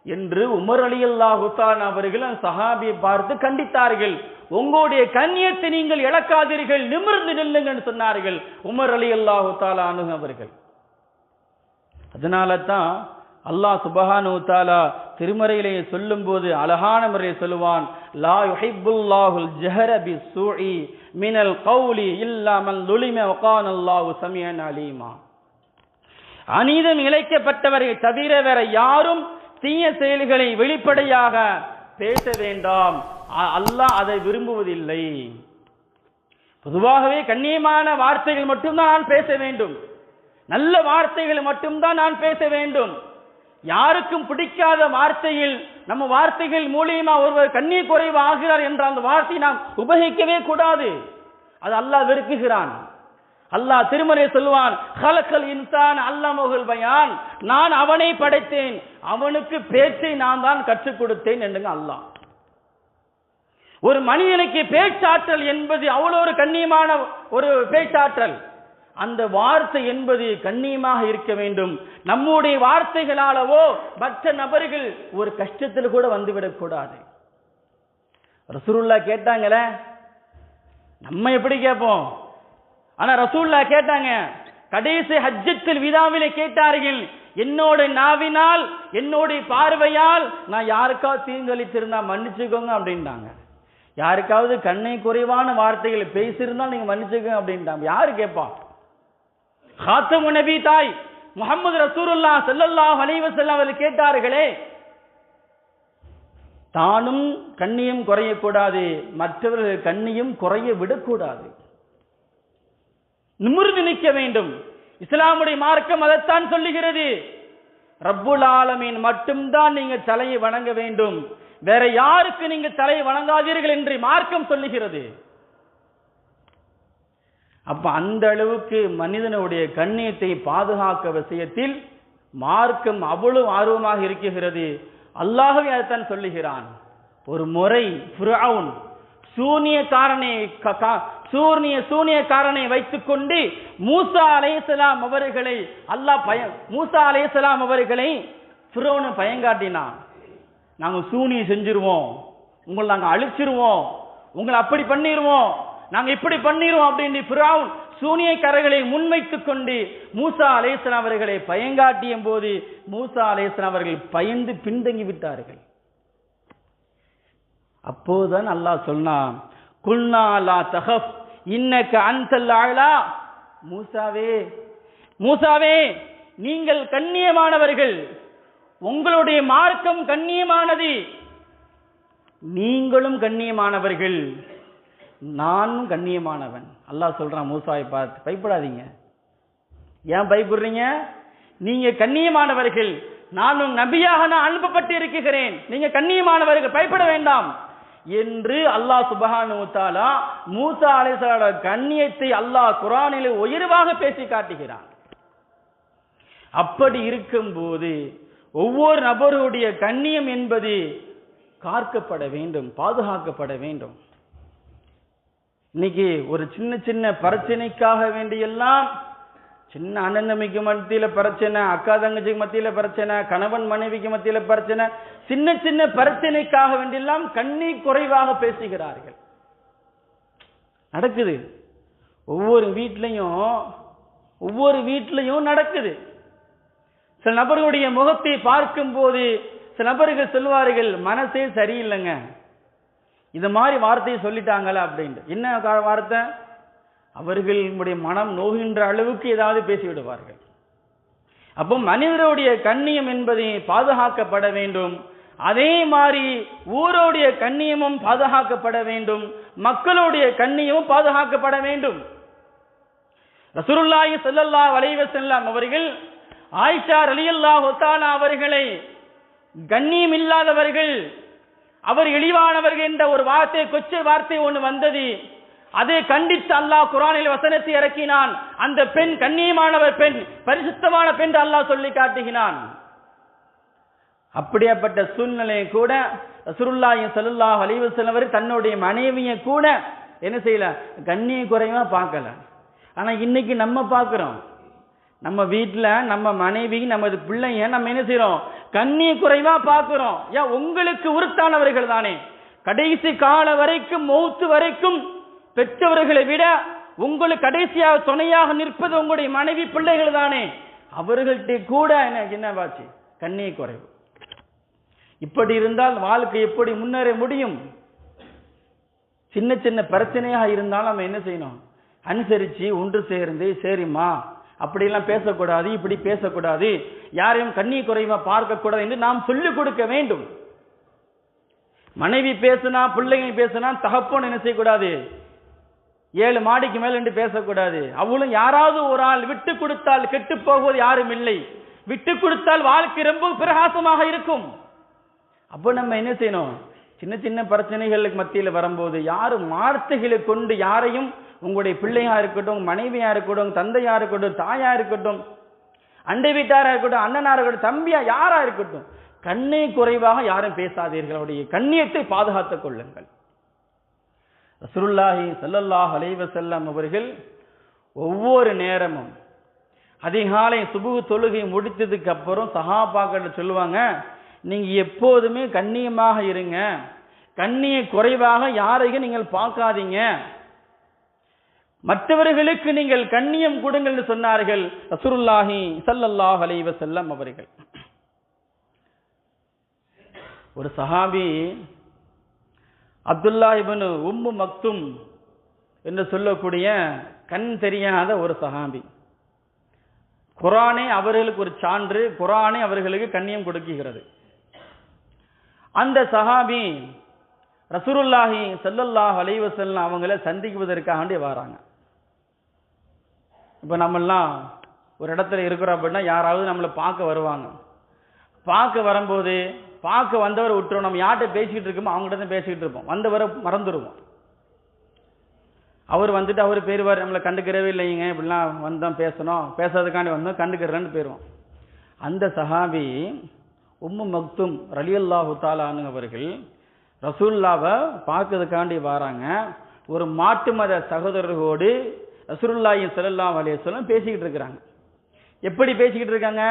என்று உமர் ரலியல்லாஹு தஆலா அவர்கள் சஹாபியை பார்த்து கண்டித்தார்கள். உங்களுடைய கண்ணியத்தை நீங்கள் இழக்காதீர்கள், நிமிர்ந்து நில்லுங்கள் என்று சொன்னார்கள் உமர் ரலியல்லாஹு தஆலா அன்ஹு அவர்கள். அதனால தான் அல்லாஹ் சுப்ஹானஹு வ தஆலா திருமறையிலே சொல்லும்போது அழகான முறையில் சொல்லுவான், லா யுஹிப்புல்லாஹுல் ஜஹர பிஸ்ஸூஇ மினல் கௌலி இல்லா மன் லுலிம வ கான அல்லாஹு ஸமீஅன் அலீமா. அநீதம் இழைக்கப்பட்டவரை தவிர வேற யாரும் தீய செயல்களை வெளிப்படையாக பேச வேண்டாம், அல்லாஹ் அதை விரும்புவதில்லை. பொதுவாகவே கண்ணியமான வார்த்தைகள் மட்டும்தான் நான் பேச வேண்டும், நல்ல வார்த்தைகள் மட்டும்தான் நான் பேச வேண்டும். யாருக்கும் பிடிக்காத வார்த்தையில் நம்ம வார்த்தைகள் மூலியமா ஒருவர் கண்ணிய குறைவு ஆகிறார் என்ற அந்த வார்த்தையை நாம் உபயோகிக்கவே கூடாது. அது அல்லாஹ் வெறுக்குகிறான். அல்லாஹ் திருமறை சொல்லுவான், ஹலக்கல் இன்சான் அல்லமஹுல் பயான், நான் அவனை படைத்தேன், அவனுக்கு பேச்சை நான் தான் கற்றுக் கொடுத்தேன் என்றுங்க அல்லாஹ். ஒரு மனிதனுக்கு பேச்சாற்றல் என்பது அவ்வளோ ஒரு கண்ணியமான ஒரு பேச்சாற்றல். அந்த வார்த்தை என்பது கண்ணியமாக இருக்க வேண்டும். நம்முடைய வார்த்தைகளாலவோ மற்ற நபர்கள் ஒரு கஷ்டத்தில் கூட வந்துவிடக் கூடாது. ரசூலுல்லாஹ் கேட்டாங்களே, நம்ம எப்படி கேட்போம்? ஆனா ரசூலுல்லாஹ் கேட்டாங்க. கடைசி ஹஜ்ஜத்துல் விதாவிலே கேட்டார்கள், என்னோட நாவினால் என்னோட பார்வையால் நான் யாருக்காவது தீங்களித்திருந்தா மன்னிச்சுக்கோங்க அப்படின்ட்டாங்க. யாருக்காவது கண்ணை குறைவான வார்த்தைகளை பேசியிருந்தால் நீங்க மன்னிச்சுக்கோங்க அப்படின்ட்டாங்க. யாரு கேட்பா? காத்தமுன் நபி தாய் முஹம்மது ரசூலுல்லாஹ் ஸல்லல்லாஹு அலைஹி வஸல்லம் அவர்கள் கேட்டார்களே, தானும் கண்ணியம் குறையக்கூடாது, மற்றவர்கள் கண்ணியம் குறைய விடக்கூடாது, நிமிர்ந்து நிற்க வேண்டும். இஸ்லாமுடைய மார்க்கம் அதைத்தான் சொல்லுகிறது. ரப்புல் ஆலமீன் மட்டும்தான் நீங்க தலையை வணங்க வேண்டும், வேற யாருக்கு நீங்க தலையை வணங்காதீர்கள் என்று மார்க்கம் சொல்லுகிறது. அப்ப அந்த அளவுக்கு மனிதனுடைய கண்ணியத்தை பாதுகாக்க விஷயத்தில் மார்க்கம் அவ்வளவு ஆர்வமாக இருக்கிறது. அல்லாஹ்வே அதைத்தான் சொல்லுகிறான். ஒரு முறை ஃபிரௌன் சூனியக்காரனை வைத்துக் கொண்டு மூசா அலைஹிஸ்ஸலாம் அவர்களை ஃபிரௌன் பயங்காட்டினான். நாங்க சூனியம் செஞ்சிருவோம், உங்களை நாங்க அழிச்சிருவோம், உங்களை அப்படி பண்ணிடுவோம், நாங்க இப்படி பண்ணிடுவோம் அப்படின்னு ஃபிரௌன் சூனியக்காரர்களை முன்வைத்துக் கொண்டு மூசா அலைஹிஸ்ஸலாம் அவர்களை பயங்காட்டிய போது மூசா அலைஹிஸ்ஸலாம் அவர்கள் பயந்து பின்தங்கி விட்டார்கள். அப்போதுதான் அல்லாஹ் சொன்னான், குல்னா லா தஹஃப் இன்னக அன்தல் அலா. மூசாவே நீங்கள் கண்ணியமானவர்கள், உங்களுடைய மார்க்கம் கண்ணியமானது, நீங்களும் கண்ணியமானவர்கள், நானும் கண்ணியமானவன். அல்லாஹ் சொல்றான் மூசாவை பார்த்து, பயப்படாதீங்க. ஏன் பயப்படுறீங்க? நீங்க கண்ணியமானவர்கள், நானும் நபியாக நான் அனுப்பப்பட்டு இருக்கிறேன், நீங்க கண்ணியமானவர்கள், பயப்பட வேண்டாம் என்று அல்லாஹ் சுப்ஹானஹு வ தஆலா மூசா அலைஹிஸ்ஸலாம் கண்ணியத்தை அல்லாஹ் குர்ஆனிலே உயர்வாக பேசி காட்டுகிறான். அப்படி இருக்கும்போது ஒவ்வொரு நபருடைய கண்ணியம் என்பது காக்கப்பட வேண்டும், பாதுகாக்கப்பட வேண்டும். இன்னைக்கு ஒரு சின்ன சின்ன பிரச்சனைக்காக வேண்டியெல்லாம், சின்ன அண்ணன் தம்பிக்கு மத்தியில பிரச்சனை, அக்கா தங்கச்சிக்கு மத்தியில பிரச்சனை, கணவன் மனைவிக்கு மத்தியில பிரச்சனை, சின்ன சின்ன பிரச்சனைக்காக வேண்டியெல்லாம் கண்ணீர் குறைவாக பேசுகிறார்கள். நடக்குது, ஒவ்வொரு வீட்லையும் நடக்குது. சில நபர்களுடைய முகத்தை பார்க்கும் போது சில நபர்கள் சொல்வார்கள், மனசே சரியில்லைங்க, இது மாதிரி வார்த்தையை சொல்லிட்டாங்களா அப்படின்ட்டு. என்ன வார்த்தை? அவர்களுடைய மனம் நோகின்ற அளவுக்கு ஏதாவது பேசிவிடுவார்கள். அப்போ மனிதருடைய கண்ணியம் என்பதை பாதுகாக்கப்பட வேண்டும். அதே மாதிரி ஊருடைய கண்ணியமும் பாதுகாக்கப்பட வேண்டும், மக்களுடைய கண்ணியமும் பாதுகாக்கப்பட வேண்டும். ரசூலுல்லாஹி ஸல்லல்லாஹு அலைஹி வஸல்லம் அவர்கள் ஆயிஷா ரலியல்லாஹு தஆலா அவர்களை கண்ணியம் இல்லாதவர்கள், அவர் இழிவானவர்கள் என்ற ஒரு வார்த்தை, கொச்சை வார்த்தை ஒன்று வந்தது. அதை கண்டித்து அல்லாஹ் குர்ஆனில் வசனத்தை இறக்கினான். அந்த பெண் கண்ணியமானவர் பெண், பரிசுத்தமான பெண் அல்லாஹ் சொல்லி காட்டுகிறான். அப்படியாப்பட்ட சூழ்நிலை கூட ரசூலுல்லாஹி ஸல்லல்லாஹு அலைஹி வஸல்லம் அவர் தன்னுடைய மனைவியை கூட என்ன செய்யல, கண்ணிய குறைவா பார்க்கல. ஆனா இன்னைக்கு நம்ம பார்க்கிறோம், நம்ம வீட்டுல நம்ம மனைவி, நமது பிள்ளைய நம்ம என்ன செய்யறோம், கண்ணிய குறைவா பார்க்கிறோம். ஏன்? உங்களுக்கு உருத்தானவர்கள் தானே. கடைசி கால வரைக்கும், மௌத்து வரைக்கும் பெற்றவர்களை விட உங்களுக்கு கடைசியாக துணையாக நிற்பது உங்களுடைய மனைவி பிள்ளைகள் தானே. அவர்கள்ட்ட கூட என்ன பாச்சு, கண்ணிய குறைவு. இப்படி இருந்தால் வாழ்க்கை எப்படி முன்னேற முடியும்? சின்ன சின்ன பிரச்சனையாக இருந்தாலும் நம்ம என்ன செய்யணும்? அனுசரிச்சு ஒன்று சேர்ந்து, சரிம்மா அப்படியெல்லாம் பேசக்கூடாது, இப்படி பேசக்கூடாது, யாரையும் கண்ணிய குறைவா பார்க்க கூடாது என்று நாம் சொல்லிக் கொடுக்க வேண்டும். மனைவி பேசினா, பிள்ளைங்க பேசினா தகப்பன் என்ன செய்யக்கூடாது? 7 மாடிக்கு மேல் என்று பேசக்கூடாது. அவளும் யாராவது ஒரு ஆள் விட்டு கொடுத்தால் கெட்டு போகுவது யாரும் இல்லை. விட்டு கொடுத்தால் வாழ்க்கை ரொம்ப பிரகாசமாக இருக்கும். அப்போ நம்ம என்ன செய்யணும்? சின்ன சின்ன பிரச்சனைகளுக்கு மத்தியில் வரும்போது யாரும் வார்த்தைகளை கொண்டு யாரையும், உங்களுடைய பிள்ளையா இருக்கட்டும், மனைவியா இருக்கட்டும், தந்தையா இருக்கட்டும், தாயா இருக்கட்டும், அண்டை வீட்டாரா இருக்கட்டும், அண்ணனா இருக்கட்டும், தம்பியா யாரா இருக்கட்டும், கண்ணை குறைவாக யாரும் பேசாதீர்கள். அவருடைய கண்ணியத்தை பாதுகாத்துக் கொள்ளுங்கள். ரசூலுல்லாஹி ஸல்லல்லாஹு அலைஹி வஸல்லம் அவர்கள் ஒவ்வொரு நேரமும் அதிகாலை சுபுஹ் தொழுகை முடித்ததுக்கு அப்புறம் சஹாபாக்கள் சொல்லுவாங்க, நீங்க எப்போதுமே கண்ணியமாக இருங்க, கண்ணிய குறைவாக யாரையும் நீங்கள் பார்க்காதீங்க, மற்றவர்களுக்கு நீங்கள் கண்ணியம் கொடுங்கள் என்று சொன்னார்கள் ரசூலுல்லாஹி ஸல்லல்லாஹு அலைஹி வஸல்லம் அவர்கள். ஒரு சஹாபி அப்துல்லா இப்னு உம்மு மக்தும் என்று சொல்லக்கூடிய கண் தெரியாத ஒரு சஹாபி. குர்ஆனே அவர்களுக்கு ஒரு சான்று, குர்ஆனே அவர்களுக்கு கண்ணியம் கொடுக்கிறது. அந்த சஹாபி ரசூலுல்லாஹி ஸல்லல்லாஹு அலைஹி வஸல்லம் அவங்கள சந்திக்குவதற்காக வராங்க. இப்போ நம்மெல்லாம் ஒரு இடத்துல இருக்கிறோம் அப்படின்னா யாராவது நம்மளை பார்க்க வருவாங்க. பார்க்க வரும்போது பார்க்க வந்தவரை விட்டுருவோம். நம்ம யார்கிட்ட பேசிக்கிட்டு இருக்கோமோ அவங்ககிட்ட தான் பேசிக்கிட்டு இருப்போம். வந்தவரை மறந்துடுவோம். அவர் வந்துட்டு அவர் பேருவார், நம்மளை கண்டுக்கிறவே இல்லைங்க, இப்படிலாம் வந்தோம் பேசணும், பேசுறதுக்காண்டி வந்தோம், கண்டுக்கிறேன்னு போயிடுவோம். அந்த சஹாபி உம்மு மக்தும் ரலியல்லாஹு தஆலா அன்ஹு அவர்கள் ரசூலுல்லாவை பார்க்கறதுக்காண்டி வராங்க. ஒரு மாட்டு மத சகோதரர்களோடு ரசூலுல்லாஹி ஸல்லல்லாஹு அலைஹி வஸல்லம் பேசிக்கிட்டு இருக்கிறாங்க. எப்படி பேசிக்கிட்டு இருக்காங்க?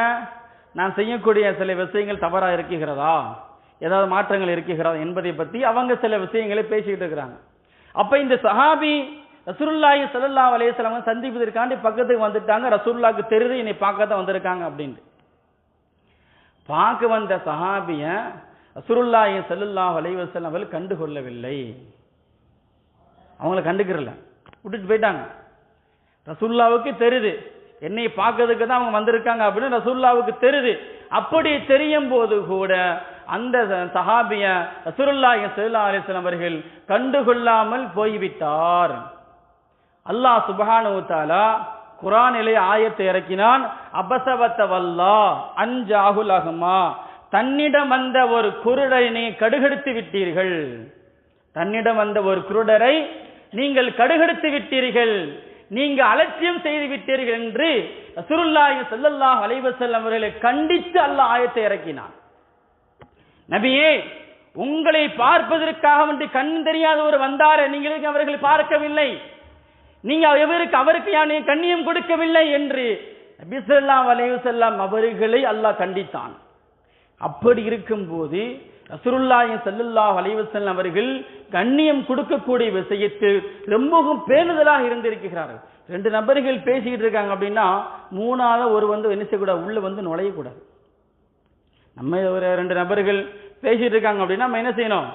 நான் செய்யக்கூடிய சில விஷயங்கள் தவறா இருக்குகிறதா, ஏதாவது மாற்றங்கள் இருக்குகிறதா என்பதை பற்றி அவங்க சில விஷயங்களை பேசிக்கிட்டு இருக்கிறாங்க. அப்ப இந்த சஹாபி ரசூலுல்லாஹி ஸல்லல்லாஹு அலைஹி வஸல்லம் சந்திப்பதற்காண்டி பக்கத்துக்கு வந்துட்டாங்க. ரசூலுல்லாஹ்க்கு தெரியுது என்னை பார்க்க தான் வந்திருக்காங்க அப்படின்ட்டு. பார்க்க வந்த சஹாபிய ரசூலுல்லாஹி ஸல்லல்லாஹு அலைஹி வஸல்லம் அவர்கள் கண்டுகொள்ளவில்லை. அவங்கள கண்டுக்கிறல, விட்டுட்டு போயிட்டாங்க. ரசூலுல்லாஹ்வுக்கு தெரியுது என்னை பார்க்கறதுக்கு தான் அவங்க வந்திருக்காங்க அப்படின்னு ரசூலுல்லாஹ்வுக்கு தெரியுது. அப்படி தெரியும் போது கூட அந்த சஹாபிய ரசூலுல்லாஹி ஸல்லல்லாஹு அலைஹி வஸல்லம் அவர்கள் கண்டுகொள்ளாமல் போய்விட்டார். அல்லாஹ் சுப்ஹானஹு வ தஆலா குர்ஆனிலே ஆயத்தை இறக்கினான். அபஸவத வல்லா அன்ஜாஹுல் அஹ்மா, தன்னிடம் வந்த ஒரு குருடனை கடுகெடுத்து விட்டீர்கள், தன்னிடம் வந்த ஒரு குருடரை நீங்கள் கடுகெடுத்து விட்டீர்கள், நீங்க அலட்சியம் செய்து விட்டீர்கள் என்று ரசூலுல்லாஹி ஸல்லல்லாஹு அலைஹி வஸல்லம் அவர்களை கண்டித்து அல்லாஹ் ஆயத்தை இறக்கினான். நபியே, உங்களை பார்ப்பதற்காக வேண்டி கண் தெரியாத ஒரு வந்தார நீங்கள் அவர்களை பார்க்கவில்லை, நீங்க அவருக்கு யானே கண்ணியம் கொடுக்கவில்லை என்று நபி ஸல்லல்லாஹு அலைஹி வஸல்லம் அவர்களை அல்லாஹ் கண்டித்தான். அப்படி இருக்கும்போது ரசூலுல்லாஹி ஸல்லல்லாஹு அலைஹி வஸல்லம் அவர்கள் கண்ணியம் கொடுக்கக்கூடிய விஷயத்தில் ரொம்பவும் பேணுதலாக இருந்திருக்கிறார்கள். 2 நபர்கள் பேசிக்கிட்டு இருக்காங்க அப்படின்னா மூணாவது ஒரு என்ன செய்யக்கூடாது, உள்ள நுழையக்கூடாது. நம்ம ஒரு 2 நபர்கள் பேசிட்டு இருக்காங்க அப்படின்னா நம்ம என்ன செய்யணும்?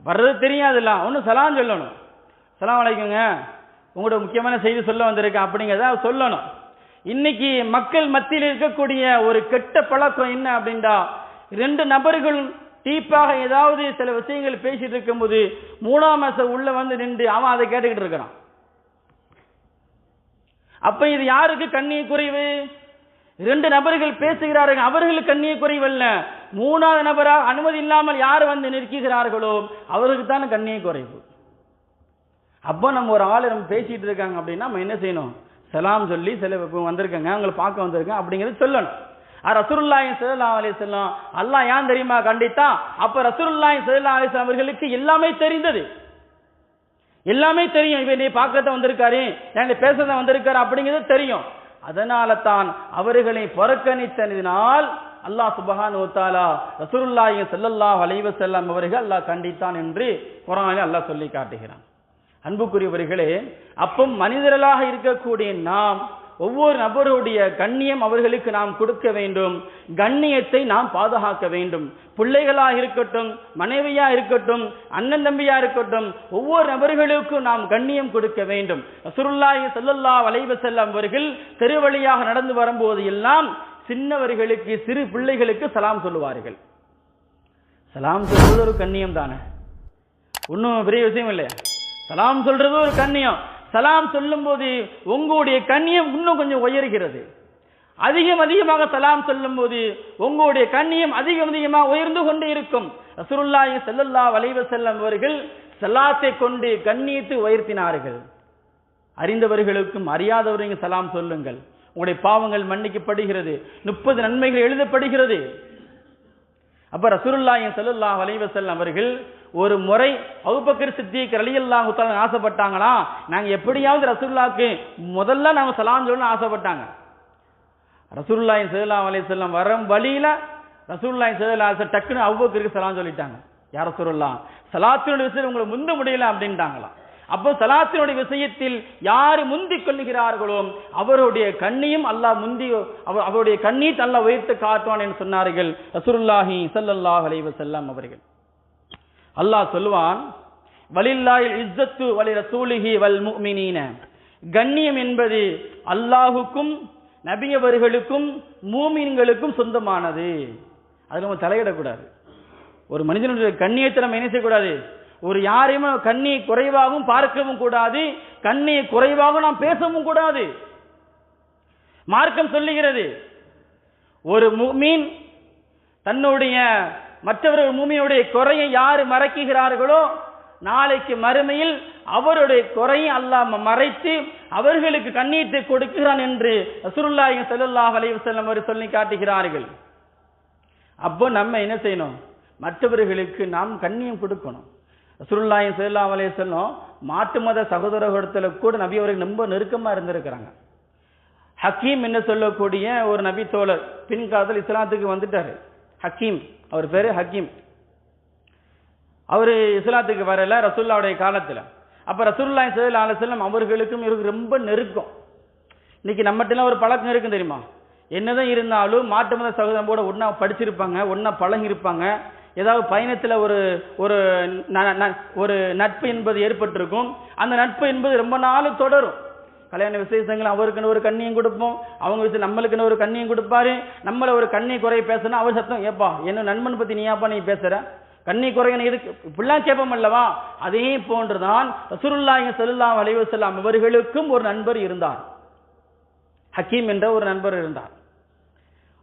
வர்றது தெரியாதுல்ல, ஒன்று சலாம் சொல்லணும். சலாம் அலைக்குங்க, உங்களோட முக்கியமான செய்தி சொல்ல வந்திருக்கேன் அப்படிங்கிறத சொல்லணும். இன்னைக்கு மக்கள் மத்தியில் இருக்கக்கூடிய ஒரு கெட்ட பழக்கம் என்ன அப்படின்னா, 2 நபர்கள் டீப்பாக ஏதாவது சில விஷயங்கள் பேசிட்டு இருக்கும்போது 3ஆம் மாசம் உள்ள நின்று அவன் அதை கேட்டுக்கிட்டு இருக்கிறான். அப்ப இது யாருக்கு கண்ணிய குறைவு? 2 நபர்கள் பேசுகிறார்கள், அவர்களுக்கு கண்ணிய குறைவு அல்ல. 3ஆவது நபராக அனுமதி இல்லாமல் யார் நிற்கிறார்களோ அவருக்கு தானே கண்ணிய குறைவு. அப்போ நம்ம ஒரு ஆள் நம்ம பேசிட்டு இருக்காங்க அப்படின்னா நம்ம என்ன செய்யணும்? சலாம் சொல்லி சில வந்திருக்காங்க, அவங்களை பார்க்க வந்திருக்கேன் அப்படிங்கிறது சொல்லணும். ரசூலுல்லாஹி ஸல்லல்லாஹு அலைஹி வஸல்லம் அல்லாஹ் ஏன் தெரியுமா கண்டித்தான்? அப்ப ரசூலுல்லாஹி ஸல்லல்லாஹு அலைஹி வஸல்லம் அவர்களுக்கு எல்லாமே தெரிந்தது, எல்லாமே தெரியும். இவன் நீ பார்க்கத்தான் வந்திருக்காரு, என்னை பேசதான் வந்திருக்காரு அப்படிங்கிறது தெரியும். அதனால தான் அவர்களை புறக்கணித்ததினால் அல்லாஹ் சுப்ஹானஹு வ தஆலா ரசூலுல்லாஹி ஸல்லல்லாஹு அலைஹி வஸல்லம் அவர்கள் அல்லாஹ் கண்டித்தான் என்று குர்ஆனில் அல்லாஹ் சொல்லி காட்டுகிறான். அன்புக்குரியவர்களே, அப்போ மனிதர்களாக இருக்கக்கூடிய நாம் ஒவ்வொரு நபருடைய கண்ணியம் அவர்களுக்கு நாம் கொடுக்க வேண்டும், கண்ணியத்தை நாம் பாதுகாக்க வேண்டும். பிள்ளைகளாக இருக்கட்டும், மனைவியா இருக்கட்டும், அண்ணன் தம்பியா இருக்கட்டும், ஒவ்வொரு நபர்களுக்கும் நாம் கண்ணியம் கொடுக்க வேண்டும். ரசூலுல்லாஹி ஸல்லல்லாஹு அலைஹி வஸல்லம் அவர்கள் தெருவழியாக நடந்து வரும்போது எல்லாம் சின்னவர்களுக்கு, சிறு பிள்ளைகளுக்கு சலாம் சொல்லுவார்கள். சலாம் சொல்றது ஒரு கண்ணியம் தானே, ஒன்றும் பெரிய விஷயம் இல்லையா? சலாம் சொல்றது ஒரு கண்ணியம். சலாம் சொல்லும் போது உங்களுடைய கண்ணியம் இன்னும் கொஞ்சம் உயர்கிறது. அதிகமாக சலாம் சொல்லும் போது உங்களுடைய கண்ணியம் அதிகமாக உயர்ந்து கொண்டே இருக்கும். ரசூலுல்லாஹி ஸல்லல்லாஹு அலைஹி வஸல்லம் அவர்கள் சலாத்தை கொண்டு கண்ணியத்தை உயர்த்தினார்கள். அறிந்தவர்களுக்கும் அறியாதவர்களுக்கும் சலாம் சொல்லுங்கள், உங்களுடைய பாவங்கள் மன்னிக்கப்படுகிறது, 30 நன்மைகள் எழுதப்படுகிறது. அப்ப ரசூலுல்லாஹி ஸல்லல்லாஹு அலைஹி வஸல்லம் அவர்கள் ஒரு முறை அபூபக்கர் சித்திக் ரலியல்லாஹு தஆலா ஆசைப்பட்டாங்களா, நாங்க எப்படியாவது ரசூலுல்லாஹ்க்கு முதல்ல நாங்க சலாம் சொல்லணும்னு ஆசைப்பட்டாங்க. ரசூலுல்லாஹி ஸல்லல்லாஹு அலைஹி வஸல்லம் வரும் வழியில ரசூலுல்லாஹி ஸல்லல்லாஹு அலைஹி வஸல்லம் டக்குன்னு அபூபக்கருக்கு சலாம் சொல்லிட்டாங்க. யா ரசூலுல்லாஹ், சலாத்தினுடைய விஷயம் உங்களுக்கு முந்த முடியல அப்படின்ட்டாங்களாம். அப்போ சலாத்தினுடைய விஷயத்தில் யாரு முந்தி கொள்ளுகிறார்களோ அவருடைய கண்ணியும் அல்லாஹ் அவருடைய கண்ணீர் அல்லாஹ் உயர்த்து காட்டுவான் என்று சொன்னார்கள் ரசூலுல்லாஹி ஸல்லல்லாஹு அலைஹி வஸல்லம் அவர்கள். அல்லாஹ் சொல்லுவான், வலில்லாஹில் இஸ்ஸத்து வலி ரசூலிஹி வல் முஃமினீன. கண்ணியம் என்பது அல்லாஹுக்கும் நபி அவர்களுக்கும் மூமின்களுக்கும் சொந்தமானது. அது நம்ம தலையிடக்கூடாது. ஒரு மனிதனுடைய கண்ணியத்தை நம்ம என்ன செய்யக்கூடாது, ஒரு யாரையுமே கண்ணியை குறைவாகவும் பார்க்கவும் கூடாது, கண்ணியை குறைவாக நாம் பேசவும் கூடாது. மார்க்கம் சொல்லுகிறது, ஒரு முஃமின் தன்னுடைய மற்றவர்கள் மூமியுடைய குறையை யாரு மறைக்கிறார்களோ நாளைக்கு மறுமையில் அவருடைய குறையை அல்லாஹ் மறைத்து அவர்களுக்கு கண்ணீரை கொடுக்கிறான் என்று ரசூலுல்லாஹி ஸல்லல்லாஹு அலைஹி வஸல்லம் அவர்கள் சொல்லி காட்டுகிறார்கள். அப்போ நம்ம என்ன செய்யணும், மற்றவர்களுக்கு நாம் கண்ணியம் கொடுக்கணும். ரசூலுல்லாஹி ஸல்லல்லாஹு அலைஹி வஸல்லம் மாற்று மத சகோதரர்களிடத்தில் கூட நபி அவர்கள் ரொம்ப நெருக்கமா இருந்திருக்கிறாங்க. ஹக்கீம் என்ன சொல்லக்கூடிய ஒரு நபி தோழர் பின்காலத்தில் இஸ்லாத்துக்கு வந்துட்டாரு. ஹக்கீம், அவர் பேரு ஹக்கீம். அவரு இஸ்லாத்துக்கு வரல ரசூலுல்லாஹ்வுடைய காலத்துல. அப்ப ரசூலுல்லாஹி ஸல்லல்லாஹு அலைஹி வஸல்லம் அவர்களுக்கும் இவருக்கு ரொம்ப நெருக்கம். இன்னைக்கு நம்மகிட்ட ஒரு பழக்கம் இருக்கும் தெரியுமா, என்னதான் இருந்தாலும் மாற்று மத சகோதரனோட ஒன்னா படிச்சிருப்பாங்க, ஒன்னா பழகி இருப்பாங்க, ஏதாவது பயணத்துல ஒரு நட்பு என்பது ஏற்பட்டிருக்கும். அந்த நட்பு என்பது ரொம்ப நாள் தொடரும். கல்யாண விசேஷங்கள் அவருக்குன்னு ஒரு கண்ணியம் கொடுப்போம், அவங்க விஷயம் நம்மளுக்குன்னு ஒரு கண்ணியம் கொடுப்பாரு. நம்மள ஒரு கண்ணி குறைய பேசுனா அவர் சத்தம், ஏப்பா என்ன நண்பன் பத்தி நீயாப்பா நீ பேசுற, கண்ணி குறைய இதுக்கு இப்படிலாம் கேட்போம் அல்லவா? அதே போன்றுதான் ரசூலுல்லாஹி ஸல்லல்லாஹு அலைஹி வஸல்லம் அவர்களுக்கும் ஒரு நண்பர் இருந்தார், ஹக்கீம் என்ற ஒரு நண்பர் இருந்தார்.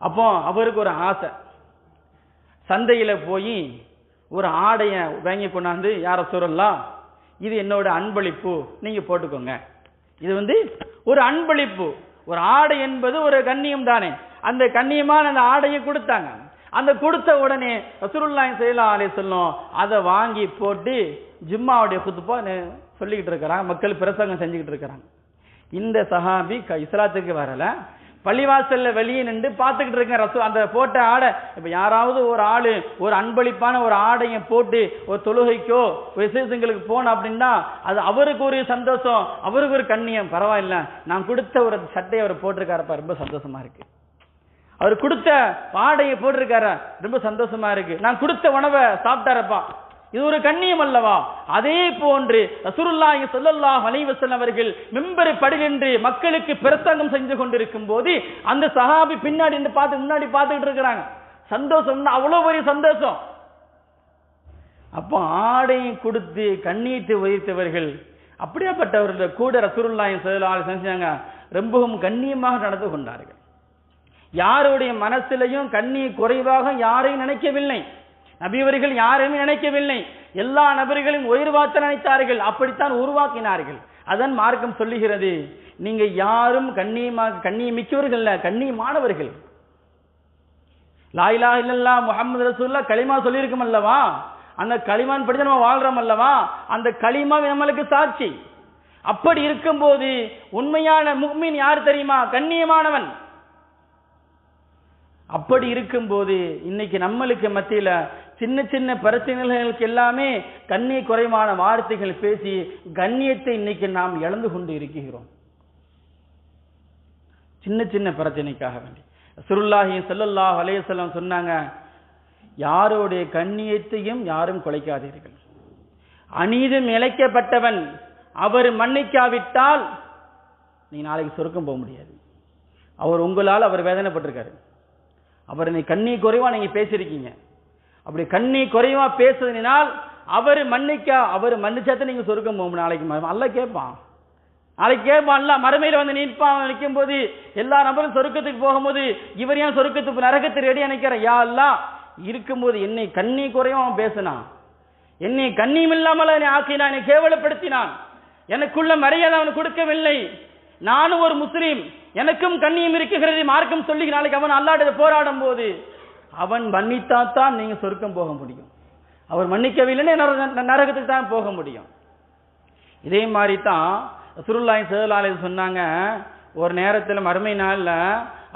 அப்போ அவருக்கு ஒரு ஆசை, சந்தையில போய் ஒரு ஆடைய வாங்கி கொண்டாந்து, யார ரசூலுல்லாஹ் இது என்னோட அன்பளிப்பு, நீங்க போட்டுக்கோங்க. இது ஒரு அன்பளிப்பு. ஒரு ஆடை என்பது ஒரு கண்ணியம் தானே. அந்த கண்ணியமான அந்த ஆடையை கொடுத்தாங்க. அந்த கொடுத்த உடனே ரசூலுல்லாஹி ஸல்லல்லாஹு அலைஹி வஸல்லம் அதை வாங்கி போட்டு ஜும்மாவுடைய குத்பா சொல்லிக்கிட்டு இருக்கிறாங்க, மக்கள் பிரசங்கம் செஞ்சுக்கிட்டு இருக்கிறாங்க. இந்த சஹாபி இஸ்லாத்துக்கு வரல, பள்ளிவாசல்ல வெளியே நின்று பார்த்துக்கிட்டு இருக்கேன் அந்த போட்ட ஆடை. இப்ப யாராவது ஒரு ஆளு ஒரு அன்பளிப்பான ஒரு ஆடையை போட்டு ஒரு தொழுகைக்கோ விசேஷங்களுக்கு போன அப்படின்னா அது அவருக்கு ஒரு சந்தோஷம், அவருக்கு ஒரு கண்ணியம். பரவாயில்ல, நான் கொடுத்த ஒரு சட்டையை அவர் போட்டிருக்காருப்பா, ரொம்ப சந்தோஷமா இருக்கு. அவர் கொடுத்த ஆடையை போட்டிருக்காரு, ரொம்ப சந்தோஷமா இருக்கு. நான் கொடுத்த உணவை சாப்பிட்டாரப்பா, இது ஒரு கண்ணியம் அல்லவா? அதே போன்று ரசூலுல்லாஹி ஸல்லல்லாஹு அலைஹி வஸல்லம் அவர்கள் மிம்பர் படியின்றி மக்களுக்கு பிரசங்கம் செஞ்சு கொண்டிருக்கும் போது அந்த சஹாபி பின்னாடி முன்னாடி பார்த்துக்கிட்டு இருக்கிறாங்க. சந்தோஷம்னா அவ்வளவு பெரிய சந்தோஷம். அப்போ ஆடையை கொடுத்து கண்ணீரை உயர்த்தவர்கள் அப்படியாப்பட்டவர்கள் கூட ரசூலுல்லாஹி ஸல்லல்லாஹு அலைஹி வஸல்லம் செஞ்சாங்க, ரொம்பவும் கண்ணியமாக நடந்து கொண்டார்கள். யாருடைய மனசிலையும் கண்ணிய குறைவாக யாரையும் நினைக்கவில்லை. நபியவர்கள் யாரையுமே நினைக்கவில்லை, எல்லா நபர்களையும் உயர்வாக்க நினைத்தார்கள், அப்படித்தான் உருவாக்கினார்கள். அதன் மார்க்கம் சொல்லுகிறது, நீங்க யாரும் கண்ணியமிக்கவர்கள் அல்ல, கண்ணியமானவர்கள். லா இலாஹ இல்லல்லாஹ் முஹம்மது ரசூலுல்லாஹ் கலிமா சொல்லியிருக்கும் அல்லவா, அந்த கலிமான் படி நம்ம வாழ்றோம் அல்லவா, அந்த கலிமா நம்மளுக்கு சாட்சி. அப்படி இருக்கும்போது உண்மையான முஃமின் யார் தெரியுமா? கண்ணியமானவன். அப்படி இருக்கும்போது இன்னைக்கு நம்மளுக்கு மத்தியில சின்ன சின்ன பிரச்சனைகளுக்கு எல்லாமே கண்ணிய குறைவான வார்த்தைகள் பேசி கண்ணியத்தை இன்னைக்கு நாம் இழந்து கொண்டு இருக்கிறோம். சின்ன சின்ன பிரச்சனைக்காக வேண்டி. ரசூலுல்லாஹி ஸல்லல்லாஹு அலைஹி வஸல்லம் சொன்னாங்க, யாருடைய கண்ணியத்தையும் யாரும் குலைக்காதீர்கள். அநீதம் இழைக்கப்பட்டவன் அவர் மன்னிக்காவிட்டால் நீ நாளைக்கு சொர்க்கம் போக முடியாது. அவர் உங்களால் அவர் வேதனைப்பட்டிருக்காரு. அவர் நீ கண்ணி குறைவா நீங்க பேசியிருக்கீங்க. அப்படி கண்ணி குறைவா பேசுறதுனால் அவர் மன்னிச்சாத்த நீங்க சொர்க்கம் போகும். நாளைக்கு அல்லாஹ் கேட்பான். நாளைக்கு கேட்பான். அல்லாஹ் மறுமையில வந்து நிற்கும் போது எல்லா நபரும் சொர்க்கத்துக்கு போகும்போது இவர் ஏன் சொர்க்கத்துக்கு நரகத்துக்கு ரெடியா நிற்கிறார்? யா அல்லாஹ், இருக்கும்போது என்னை கண்ணி குறைவா பேசினான், என்னை கண்ணியம் இல்லாமல் ஆக்கினான், என்னை கேவலப்படுத்தினான், எனக்குள்ள மரியாதை அவன் கொடுக்கவில்லை. நானும் ஒரு முஸ்லீம், எனக்கும் கண்ணியம் இருக்குகிறது மார்க்கம் சொல்லி நாளைக்கு அவன் அல்லாஹ்விட போராடும் போது அவன் மன்னித்தாத்தான் நீங்க சொர்க்கம் போக முடியும். அவர் மன்னிக்கவில்லைன்னு நரகத்துக்கு தான் போக முடியும். இதே மாதிரி தான் ரசூலுல்லாஹி ஸல்லல்லாஹு அலைஹி வஸல்லம் சொன்னாங்க, ஒரு நேரத்தில் மறுமை நாள்ல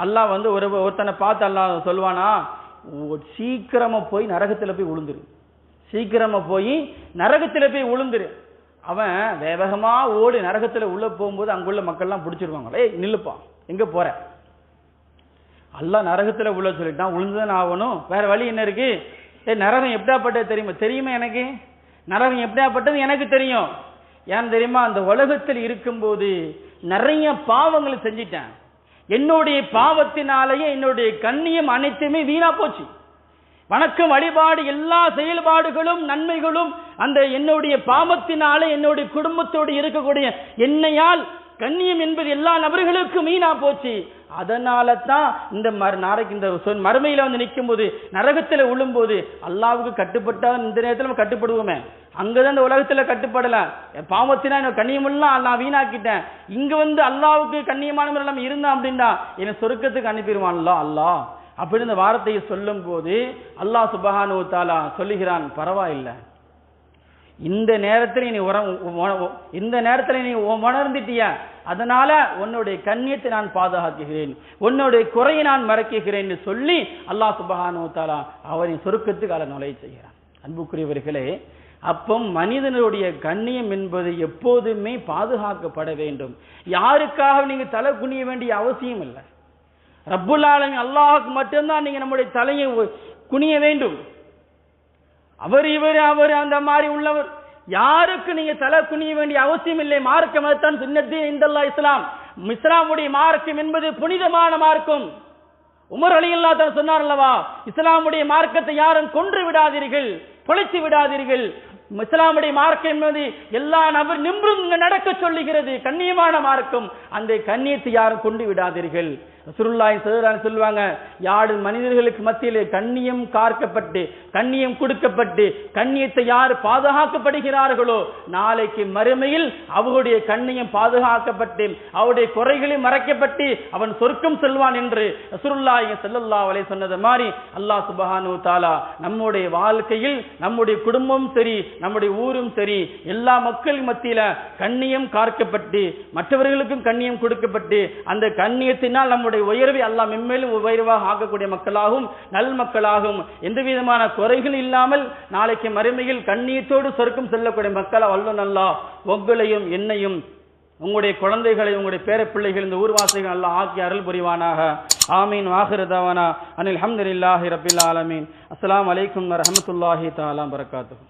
அல்லாஹ் வந்து ஒருத்தனை பார்த்து அல்லாஹ் சொல்வானா, சீக்கிரமா போய் நரகத்தில் போய் விழுந்துரு, சீக்கிரமா போய் நரகத்தில் போய் விழுந்துரு. அவன் வேகமா ஓடி நரகத்தில் உள்ள போகும்போது அங்குள்ள மக்கள்லாம் பிடிச்சிருவாங்க. ஏய் நில்லுப்பா, எங்க போற? அல்லாஹ் நரகத்தில் உள்ள சொல்லிட்டான், விழுந்துதான் ஆகணும், வேற வழி என்ன இருக்கு? நரகம் எப்படியாப்பட்டது தெரியுமா எனக்கு? நரகம் எப்படியாப்பட்டது எனக்கு தெரியும். ஏன் தெரியுமா? அந்த உலகத்தில் இருக்கும்போது நிறைய பாவங்களை செஞ்சிட்டேன். என்னுடைய பாவத்தினாலேயே என்னுடைய கண்ணியம் அனைத்துமே வீணா போச்சு. வணக்கம் வழிபாடு எல்லா செயல்பாடுகளும் நன்மைகளும் அந்த என்னுடைய பாவத்தினாலே என்னுடைய குடும்பத்தோடு இருக்கக்கூடிய என்னையால் கண்ணியம் என்பது எல்லா நபர்களுக்கும் வீணா போச்சு. அதனால தான் இந்த நாளைக்கு இந்த மறுமையில வந்து நிற்கும் போது நரகத்தில் விழும்போது அல்லாஹ்வுக்கு கட்டுப்பட்டா இந்த நேரத்தில் நம்ம கட்டுப்படுவோமே, அங்கதான் இந்த உலகத்துல கட்டுப்படல, பாவத்தினா என்ன கண்ணியமெல்லாம் நான் வீணாக்கிட்டேன், இங்க வந்து அல்லாஹ்வுக்கு கண்ணியமானவர் எல்லாம் இருந்தான் அப்படின்னா என்னை சொர்க்கத்துக்கு அனுப்பிடுவான்ல அல்லாஹ் அப்படின்னு இந்த வார்த்தையை சொல்லும் போது அல்லாஹ் சுப்ஹானஹு வ தஆலா சொல்லுகிறான், பரவாயில்லை, இந்த நேரத்தில் நீ உணர்ந்துட்டிய, அதனால உன்னுடைய கண்ணியத்தை நான் பாதுகாக்கிறேன், உன்னுடைய குறையை நான் மறைக்கிறேன் சொல்லி அல்லாஹ் சுப்ஹானஹு வ தஆலா அவரின் சொர்க்கத்துக்கு நுழைய செய்கிறான். அன்புக்குரியவர்களே, அப்போ மனிதனுடைய கண்ணியம் என்பது எப்போதுமே பாதுகாக்கப்பட வேண்டும். யாருக்காக நீங்க தலை குனிய வேண்டிய அவசியம் இல்லை. ரப்புல் ஆலமீன் அல்லாஹ்வுக்கு மட்டும்தான் நீங்க நம்முடைய தலையை குனிய வேண்டும். அவர் அந்த மாதிரி உள்ளவர், யாருக்கு நீங்க தலை குனிய வேண்டிய அவசியம் இல்லை. மார்க்கம் அதுதான், சுன்னத்தி இன்தல்லாஹ் இஸ்லாம். இஸ்லாமுடைய மார்க்கம் என்பது புனிதமான மார்க்கம். உமர் ரலியல்லாஹு அன்ஹு சொன்னார் அல்லவா, இஸ்லாமுடைய மார்க்கத்தை யாரும் கொன்று விடாதீர்கள், பொழித்து விடாதீர்கள். இஸ்லாமுடைய மார்க்கம் என்பது எல்லா நபர் நின்றும் நடக்க சொல்லுகிறது, கண்ணியமான மார்க்கம். அந்த கண்ணியத்தை யாரும் கொண்டு விடாதீர்கள். ரசூலுல்லாஹி ஸல்லல்லாஹு அலைஹி வஸல்லம் சொல்வாங்க, யாரு மனிதர்களுக்கு மத்தியிலே கண்ணியம் காக்கப்பட்டு கண்ணியம் கொடுக்கப்பட்டு கண்ணியத்தை யார் பாதுகாக்கப்படுகிறார்களோ நாளைக்கு மறுமையில் அவருடைய கண்ணியம் பாதுகாக்கப்பட்டு அவருடைய குறைகளை மறைக்கப்பட்டு அவன் சொர்க்கம் செல்வான் என்று ரசூலுல்லாஹி ஸல்லல்லாஹு அலைஹி வஸல்லம் சொன்னது மாதிரி அல்லாஹ் சுப்ஹானஹு வ தஆலா நம்முடைய வாழ்க்கையில் நம்முடைய குடும்பமும் சரி நம்முடைய ஊரும் சரி எல்லா மக்கள் மத்தியில கண்ணியம் காக்கப்பட்டு மற்றவர்களுக்கும் கண்ணியம் கொடுக்கப்பட்டு அந்த கண்ணியத்தினால் நம்முடைய உயர்வை அல்லாஹ் மென்மேலும் உயர்வாக ஆக்கக்கூடிய மக்களாகவும் நல் மக்களாகவும் எந்த விதமான குறைகள் இல்லாமல் நாளைக்கு மறுமையில் கண்ணியத்தோடு சொர்க்கம் செல்லக்கூடிய மக்கள் வல்லன் அல்லாஹ் உங்களையும் என்னையும் உங்களுடைய குழந்தைகளை உங்களுடைய பேர பிள்ளைகள் இந்த ஊர்வாசிகள் அல்லாஹ் ஆக்கி அருள் புரிவானாக. ஆமீன். ஆகிரு தவானா அனில் ஹம்துலில்லாஹி ரப்பில் ஆலமீன். அஸ்ஸலாமு அலைக்கும் வரஹ்மத்துல்லாஹி தஆலா வபரகாத்துஹு.